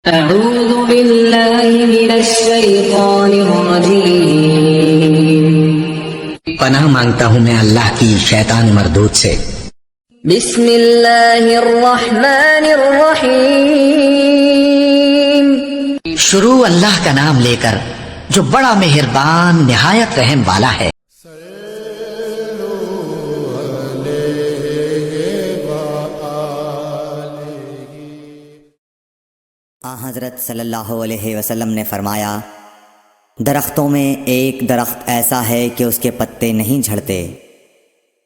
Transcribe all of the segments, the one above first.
أعوذ بالله من الشيطان الرجيم پناہ مانگتا ہوں میں اللہ کی شیطان مردود سے۔ بسم اللہ الرحمن الرحیم شروع اللہ کا نام لے کر جو بڑا مہربان نہایت رحم والا ہے۔ حضرت صلی اللہ علیہ وسلم نے فرمایا، درختوں میں ایک درخت ایسا ہے کہ اس کے پتے نہیں جھڑتے،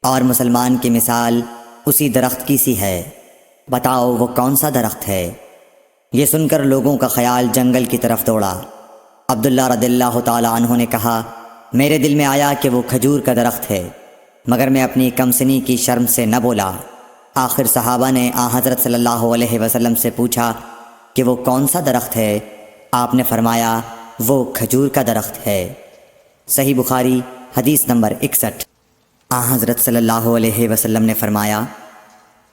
اور مسلمان کی مثال اسی درخت کی سی ہے، بتاؤ وہ کون سا درخت ہے؟ یہ سن کر لوگوں کا خیال جنگل کی طرف دوڑا۔ عبداللہ رضی اللہ تعالی عنہ نے کہا، میرے دل میں آیا کہ وہ کھجور کا درخت ہے، مگر میں اپنی کمسنی کی شرم سے نہ بولا۔ آخر صحابہ نے حضرت صلی اللہ علیہ وسلم سے پوچھا کہ وہ کون سا درخت ہے؟ آپ نے فرمایا، وہ کھجور کا درخت ہے۔ صحیح بخاری حدیث نمبر 61۔ حضرت صلی اللہ علیہ وسلم نے فرمایا،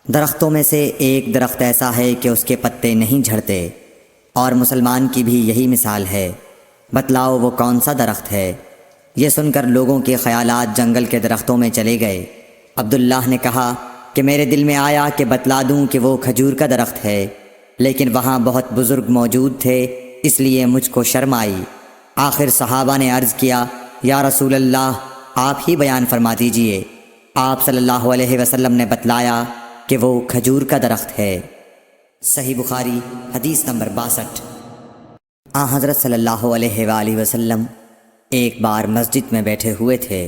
درختوں میں سے ایک درخت ایسا ہے کہ اس کے پتے نہیں جھڑتے، اور مسلمان کی بھی یہی مثال ہے، بتلاؤ وہ کون سا درخت ہے؟ یہ سن کر لوگوں کے خیالات جنگل کے درختوں میں چلے گئے۔ عبداللہ نے کہا کہ میرے دل میں آیا کہ بتلا دوں کہ وہ کھجور کا درخت ہے، لیکن وہاں بہت بزرگ موجود تھے، اس لیے مجھ کو شرم آئی۔ آخر صحابہ نے عرض کیا، یا رسول اللہ، آپ ہی بیان فرما دیجئے۔ آپ صلی اللہ علیہ وسلم نے بتلایا کہ وہ کھجور کا درخت ہے۔ صحیح بخاری حدیث نمبر 62۔ حضرت صلی اللہ علیہ وآلہ وسلم ایک بار مسجد میں بیٹھے ہوئے تھے،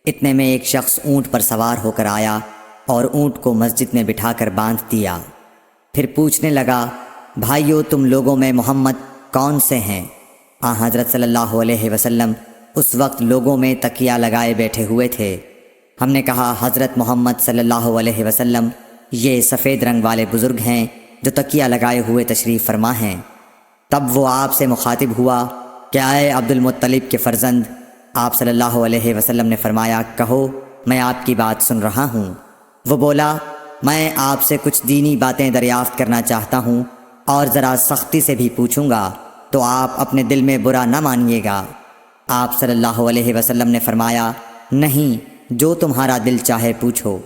اتنے میں ایک شخص اونٹ پر سوار ہو کر آیا اور اونٹ کو مسجد میں بٹھا کر باندھ دیا۔ پھر پوچھنے لگا، بھائیو تم لوگوں میں محمد کون سے ہیں؟ حضرت صلی اللہ علیہ وسلم اس وقت لوگوں میں تکیہ لگائے بیٹھے ہوئے تھے۔ ہم نے کہا، حضرت محمد صلی اللہ علیہ وسلم یہ سفید رنگ والے بزرگ ہیں جو تکیہ لگائے ہوئے تشریف فرما ہیں۔ تب وہ آپ سے مخاطب ہوا کہ اے عبد المطلب کے فرزند، آپ صلی اللہ علیہ وسلم نے فرمایا، کہو میں آپ کی بات سن رہا ہوں۔ وہ بولا، میں آپ سے کچھ دینی باتیں دریافت کرنا چاہتا ہوں، اور ذرا سختی سے بھی پوچھوں گا تو آپ اپنے دل میں برا نہ مانیے گا۔ آپ صلی اللہ علیہ وسلم نے فرمایا، نہیں، جو تمہارا دل چاہے پوچھو۔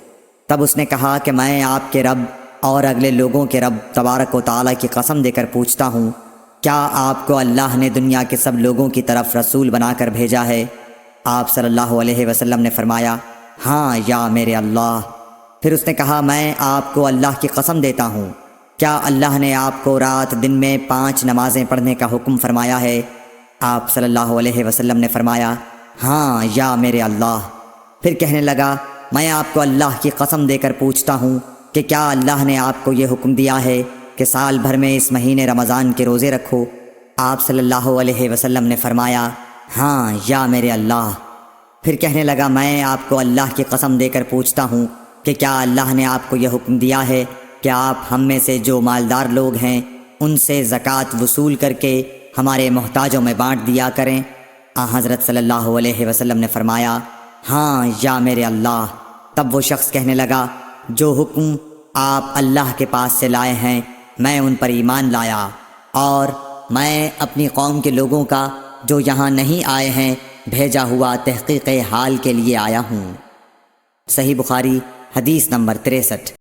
تب اس نے کہا کہ میں آپ کے رب اور اگلے لوگوں کے رب تبارک و تعالیٰ کی قسم دے کر پوچھتا ہوں، کیا آپ کو اللہ نے دنیا کے سب لوگوں کی طرف رسول بنا کر بھیجا ہے؟ آپ صلی اللہ علیہ وسلم نے فرمایا، ہاں یا میرے اللہ۔ پھر اس نے کہا، میں آپ کو اللہ کی قسم دیتا ہوں، کیا اللہ نے آپ کو رات دن میں 5 نمازیں پڑھنے کا حکم فرمایا ہے؟ آپ صلی اللہ علیہ وسلم نے فرمایا، ہاں یا میرے اللہ۔ پھر کہنے لگا، میں آپ کو اللہ کی قسم دے کر پوچھتا ہوں کہ کیا اللہ نے آپ کو یہ حکم دیا ہے کہ سال بھر میں اس مہینے رمضان کے روزے رکھو؟ آپ صلی اللہ علیہ وسلم نے فرمایا، ہاں یا میرے اللہ۔ پھر کہنے لگا، میں آپ کو اللہ کی قسم دے کر پوچھتا ہوں کہ کیا اللہ نے آپ کو یہ حکم دیا ہے کہ آپ ہم میں سے جو مالدار لوگ ہیں ان سے زکوٰۃ وصول کر کے ہمارے محتاجوں میں بانٹ دیا کریں؟ حضرت صلی اللہ علیہ وسلم نے فرمایا، ہاں یا میرے اللہ۔ تب وہ شخص کہنے لگا، جو حکم آپ اللہ کے پاس سے لائے ہیں میں ان پر ایمان لایا، اور میں اپنی قوم کے لوگوں کا جو یہاں نہیں آئے ہیں بھیجا ہوا تحقیق حال کے لیے آیا ہوں۔ صحیح بخاری حدیث نمبر 63۔